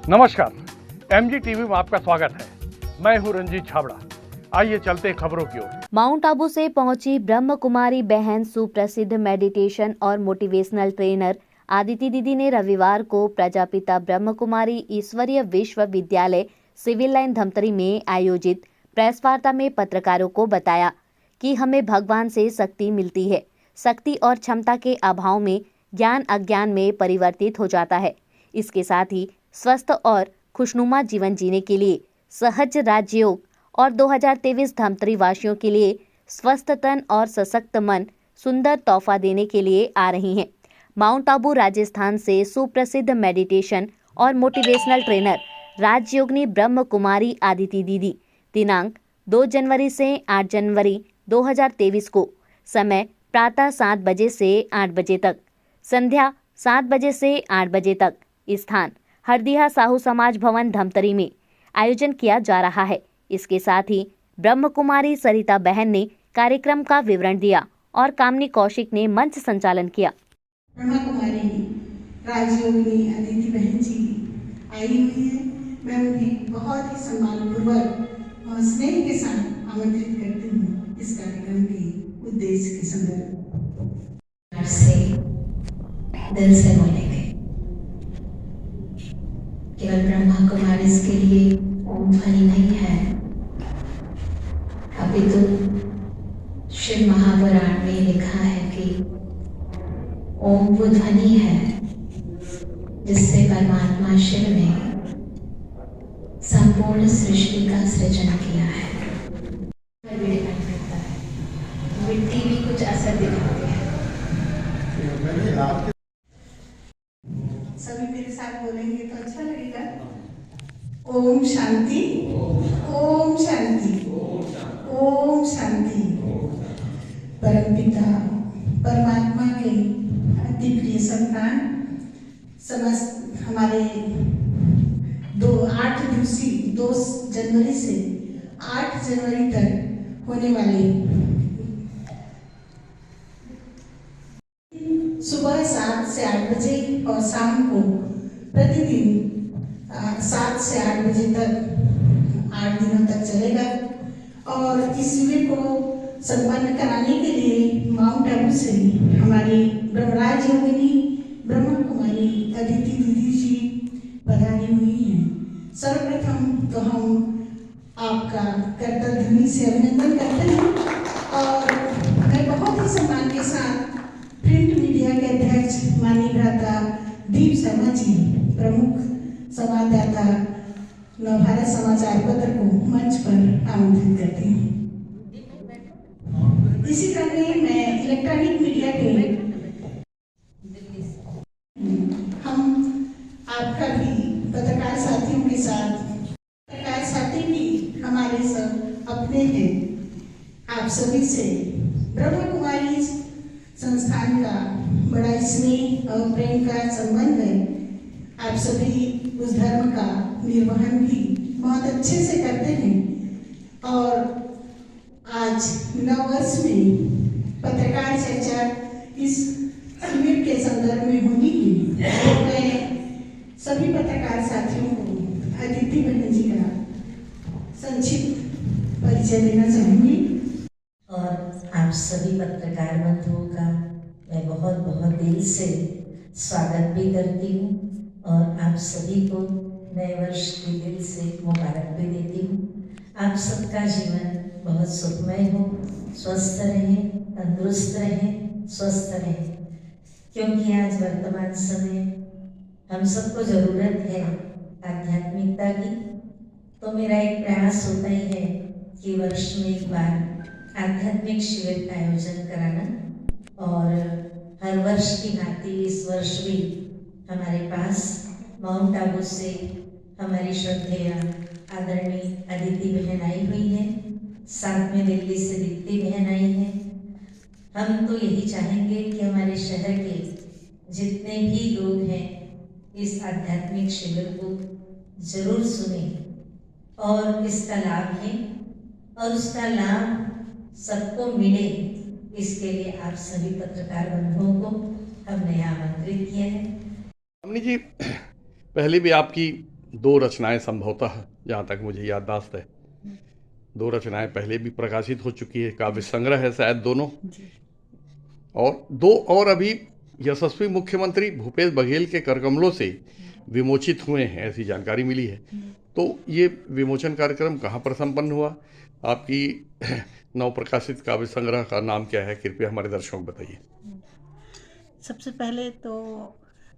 नमस्कार, MG TV में आपका स्वागत है। मैं हूं रंजीत छाबड़ा। आइए चलते हैं खबरों की ओर। माउंट आबू से पहुंची ब्रह्म कुमारी बहन सुप्रसिद्ध मेडिटेशन और मोटिवेशनल ट्रेनर आदिति दीदी ने रविवार को प्रजापिता ब्रह्म कुमारी ईश्वरीय विश्वविद्यालय सिविल लाइन धमतरी में आयोजित प्रेस वार्ता में पत्रकारों को बताया कि हमें भगवान से शक्ति मिलती है। शक्ति और क्षमता के अभाव में ज्ञान अज्ञान में परिवर्तित हो जाता है। इसके साथ ही स्वस्थ और खुशनुमा जीवन जीने के लिए सहज राजयोग और 2023 धमतरी वासियों के लिए स्वस्थ तन और सशक्त मन सुंदर तोहफा देने के लिए आ रही हैं। माउंट आबू राजस्थान से सुप्रसिद्ध मेडिटेशन और मोटिवेशनल ट्रेनर राजयोगिनी ब्रह्म कुमारी आदिति दीदी दिनांक 2 जनवरी से 8 जनवरी 2023 को समय प्रातः 7 बजे से 8 बजे तक, संध्या 7 बजे से 8 बजे तक, स्थान हरदिहा साहू समाज भवन धमतरी में आयोजन किया जा रहा है। इसके साथ ही ब्रह्म कुमारी सरिता बहन ने कार्यक्रम का विवरण दिया और कामनी कौशिक ने मंच संचालन किया। ब्रह्म कुमारी राजयोगिनी आदिति बहन जी आई हुई है। मैं उन्हें बहुत ही सम्मानपूर्वक और स्नेह के साथ आमंत्रित करती हूँ इस कार्यक्रम के उद्देश्य के संदर्भ से दिल से बोलेंगे। केवल ब्रह्मा कुमारी इसके लिए ओम ध्वनि नहीं है, अपितु शिव महापुराण में लिखा है कि ओम वो ध्वनि है जिससे परमात्मा शिव ने संपूर्ण सृष्टि का सृजन किया है। भी डिपेंड करता है, मिट्टी भी कुछ असर दिखाती है। सभी मेरे साथ बोलेंगे तो अच्छा लगेगा। ओम शांति, ओम शांति, ओम शांति। परमपिता परमात्मा के अति प्रिय संतान समस्त हमारे 8 दिवसीय 2 जनवरी से 8 जनवरी तक होने वाले सुबह 7 से 8 बजे और शाम को प्रतिदिन 7 से 8 बजे तक 8 दिनों तक चलेगा। और इस शिविर को संपन्न कराने के लिए माउंट आबू से हमारी ब्रह्मराज योगिनी ब्रह्म कुमारी आदिति दीदी जी पधारी हुई हैं। सर्वप्रथम तो हम आपका करतल ध्वनि से अभिनंदन करते हैं और मैं बहुत ही सम्मान के साथ प्रिंट मीडिया के अध्यक्ष माननीय भ्राता दीप शर्मा जी, प्रमुख संवाददाता नवभारत समाचार पत्र को मंच पर आमंत्रित करती हूँ। इसी क्रम में मैं इलेक्ट्रॉनिक मीडिया के हम आपका भी पत्रकार साथियों के साथ, पत्रकार साथी भी हमारे सब अपने हैं। आप सभी से ब्रह्म कुमारी संस्थान का बड़ा स्नेह और प्रेम का संबंध है। आप सभी उस धर्म का निर्वहन भी बहुत अच्छे से करते हैं और आज नववर्ष में पत्रकार चर्चा इस शिविर के संदर्भ में होनी है। तो मैं सभी पत्रकार साथियों को आदिति बहन जी का संक्षिप्त परिचय देना चाहूँगी। और आप सभी पत्रकार बंधुओं का मैं बहुत बहुत दिल से स्वागत भी करती हूँ और आप सभी को नए वर्ष की दिल से मुबारक भी देती हूँ। आप सबका जीवन बहुत सुखमय हो, स्वस्थ रहे, तंदुरुस्त रहे, स्वस्थ रहे, क्योंकि आज वर्तमान समय हम सबको ज़रूरत है आध्यात्मिकता की। तो मेरा एक प्रयास होता ही है कि वर्ष में एक बार आध्यात्मिक शिविर का आयोजन कराना और हर वर्ष की भांति इस वर्ष भी हमारे पास माउंट आबू से हमारी श्रद्धेय आदरणीय आदिति बहन आई हुई है, साथ में दिल्ली से दीप्ति बहन आई है। हम तो यही चाहेंगे कि हमारे शहर के जितने भी लोग हैं इस आध्यात्मिक शिविर को जरूर सुने और इसका लाभ लें और उसका लाभ सबको मिले। इसके लिए आप सभी पत्रकार बंधुओं को हमने आमंत्रित किया है। अम्नी जी, पहले भी आपकी दो रचनाएं संभवतः, जहाँ तक मुझे याददाश्त है, दो रचनाएं पहले भी प्रकाशित हो चुकी है, काव्य संग्रह है शायद दोनों, और दो और अभी यशस्वी मुख्यमंत्री भूपेश बघेल के करकमलों से विमोचित हुए हैं, ऐसी जानकारी मिली है। तो ये विमोचन कार्यक्रम कहाँ पर संपन्न हुआ? आपकी नव प्रकाशित काव्य संग्रह का नाम क्या है, कृपया हमारे दर्शकों को बताइए। सबसे पहले तो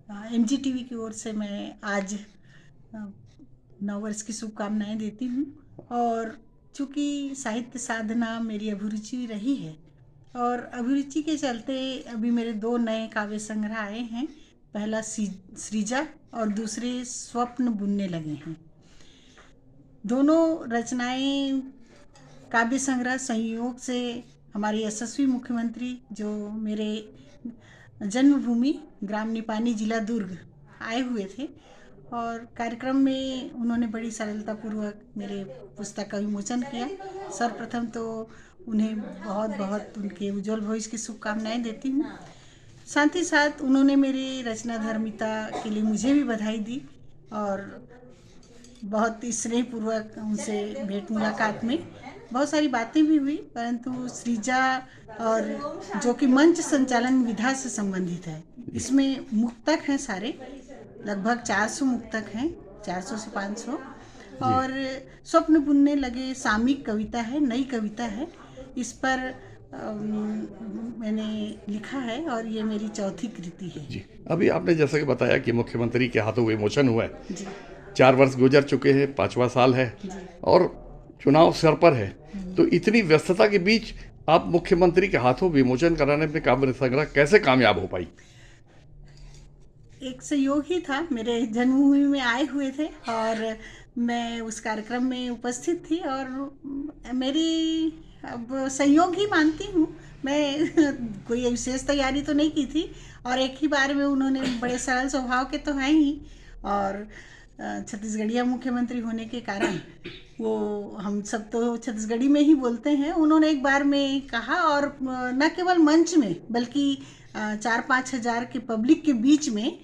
MGTV की ओर से मैं आज नव वर्ष की शुभकामनाएं देती हूँ। और चूँकि साहित्य साधना मेरी अभिरुचि रही है और अभिरुचि के चलते अभी मेरे दो नए काव्य संग्रह आए हैं। पहला सृजा और दूसरे स्वप्न बुनने लगे हैं। दोनों रचनाएं काव्य संग्रह संयोग से हमारे यशस्वी मुख्यमंत्री जो मेरे जन्मभूमि ग्राम निपानी जिला दुर्ग आए हुए थे और कार्यक्रम में उन्होंने बड़ी सरलतापूर्वक मेरे पुस्तक का विमोचन किया। सर्वप्रथम तो उन्हें बहुत बहुत उनके उज्जवल भविष्य की शुभकामनाएं देती हूँ। साथ ही साथ उन्होंने मेरी रचनाधर्मिता के लिए मुझे भी बधाई दी और बहुत ही स्नेहपूर्वक उनसे भेंट मुलाकात में बहुत सारी बातें भी हुई, परंतु सृजा और जो कि मंच संचालन विधा से संबंधित है, इसमें मुक्तक हैं सारे, लगभग 400 मुक्तक हैं, 400 से 500। और स्वप्न बुनने लगे सामयिक कविता है, नई कविता है, इस पर मैंने लिखा है और ये मेरी चौथी कृति है। जी, अभी आपने जैसा कि बताया कि मुख्यमंत्री के हाथों विमोचन हुआ है। जी 4 वर्ष गुजर चुके हैं, 5वां साल है और चुनाव सर पर है, तो इतनी व्यस्तता के बीच आप मुख्यमंत्री के हाथों विमोचन कराने में काव्य संग्रह कैसे कामयाब हो पाई? एक संयोग ही था, मेरे जन्मभूमि में आए हुए थे और मैं उस कार्यक्रम में उपस्थित थी और मेरी अब संयोग ही मानती हूँ मैं, कोई विशेष तैयारी तो नहीं की थी और एक ही बार में उन्होंने, बड़े सरल स्वभाव के तो हैं ही और छत्तीसगढ़िया मुख्यमंत्री होने के कारण वो हम सब तो छत्तीसगढ़ी में ही बोलते हैं, उन्होंने एक बार में कहा और न केवल मंच में बल्कि 4-5 हज़ार के पब्लिक के बीच में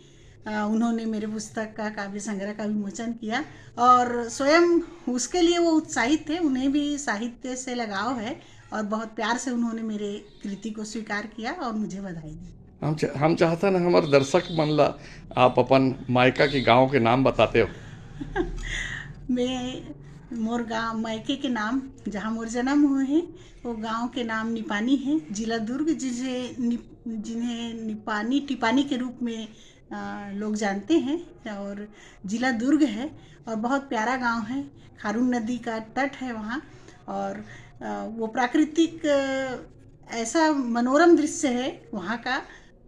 उन्होंने मेरे पुस्तक का काव्य संग्रह का विमोचन किया और स्वयं उसके लिए वो उत्साहित थे। उन्हें भी साहित्य से लगाव है और बहुत प्यार से उन्होंने मेरे कृति को स्वीकार किया और मुझे बधाई दी। हम चाहते ना हमारे दर्शक मन ला आप अपन मायका के गांव के नाम बताते हो। मैं मोर गाँव मायके के नाम जहाँ मोर जन्म हुए हैं वो गांव के नाम निपानी है, जिला दुर्ग, जिन्हें निपानी टिपानी के रूप में लोग जानते हैं और जिला दुर्ग है और बहुत प्यारा गांव है। खारून नदी का तट है वहाँ और वो प्राकृतिक ऐसा मनोरम दृश्य है वहाँ का,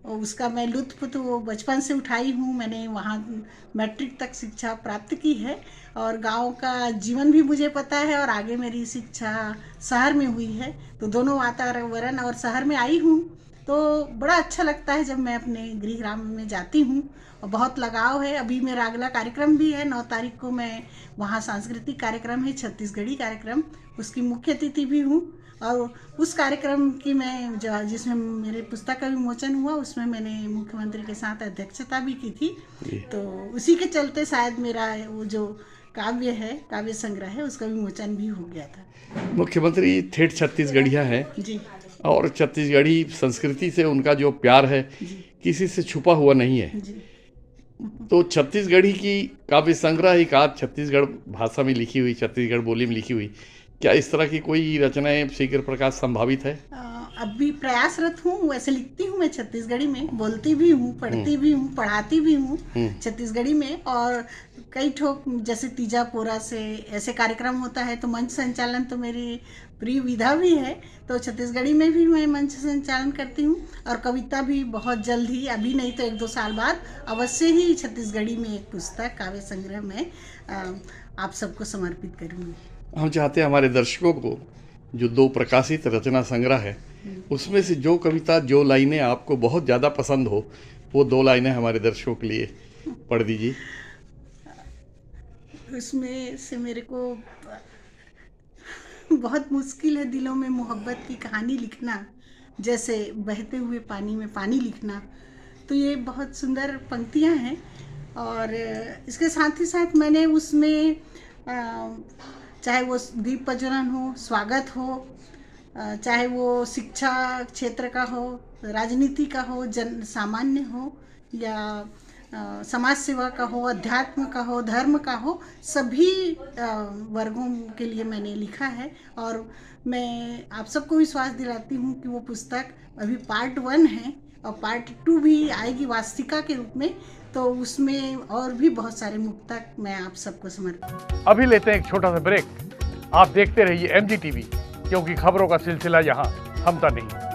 उसका मैं लुत्फ तो बचपन से उठाई हूँ। मैंने वहाँ मैट्रिक तक शिक्षा प्राप्त की है और गांव का जीवन भी मुझे पता है और आगे मेरी शिक्षा शहर में हुई है, तो दोनों वातावरण और शहर में आई हूँ तो बड़ा अच्छा लगता है जब मैं अपने गृह ग्राम में जाती हूँ और बहुत लगाव है। अभी मेरा अगला कार्यक्रम भी है, 9 तारीख को मैं वहाँ सांस्कृतिक कार्यक्रम है, छत्तीसगढ़ी कार्यक्रम, उसकी मुख्य अतिथि भी हूँ और उस कार्यक्रम की मैं जिसमें मेरे पुस्तक का विमोचन हुआ उसमें मैंने मुख्यमंत्री के साथ अध्यक्षता भी की थी, तो उसी के चलते शायद मेरा वो जो काव्य है, काव्य संग्रह है, उसका विमोचन भी हो गया था। मुख्यमंत्री ठेठ छत्तीसगढ़िया है जी और छत्तीसगढ़ी संस्कृति से उनका जो प्यार है किसी से छुपा हुआ नहीं है। जी तो छत्तीसगढ़ी की काव्य संग्रह एक आध छत्तीसगढ़ भाषा में लिखी हुई, छत्तीसगढ़ बोली में लिखी हुई, क्या इस तरह की कोई रचनाएं शीघ्र प्रकाश संभावित है? अभी प्रयासरत हूँ, वैसे लिखती हूँ मैं छत्तीसगढ़ी में, बोलती भी हूँ, पढ़ती भी हूँ, पढ़ाती भी हूँ छत्तीसगढ़ी में और कई ठोक जैसे तीजा पोरा से ऐसे कार्यक्रम होता है तो मंच संचालन तो मेरी प्रिय विधा भी है, तो छत्तीसगढ़ी में भी मैं मंच संचालन करती हूँ और कविता भी बहुत जल्द ही, अभी नहीं तो 1-2 साल बाद अवश्य ही छत्तीसगढ़ी में एक पुस्तक काव्य संग्रह में आप सबको समर्पित करूँगी। हम चाहते हैं हमारे दर्शकों को जो 2 प्रकाशित रचना संग्रह है उसमें से जो कविता, जो लाइनें आपको बहुत ज़्यादा पसंद हो, वो 2 लाइनें हमारे दर्शकों के लिए पढ़ दीजिए। उसमें से मेरे को बहुत मुश्किल है दिलों में मोहब्बत की कहानी लिखना, जैसे बहते हुए पानी में पानी लिखना, तो ये बहुत सुंदर पंक्तियां हैं और इसके साथ ही साथ मैंने उसमें चाहे वो दीप प्रज्वलन हो, स्वागत हो, चाहे वो शिक्षा क्षेत्र का हो, राजनीति का हो, जन सामान्य हो, या समाज सेवा का हो, अध्यात्म का हो, धर्म का हो, सभी वर्गों के लिए मैंने लिखा है। और मैं आप सबको विश्वास दिलाती हूँ कि वो पुस्तक अभी पार्ट 1 है और पार्ट 2 भी आएगी वास्तिका के रूप में, तो उसमें और भी बहुत सारे मुक्तक मैं आप सबको समर्पित। अभी लेते हैं एक छोटा सा ब्रेक। आप देखते रहिए MG TV, क्योंकि खबरों का सिलसिला यहाँ थमता नहीं।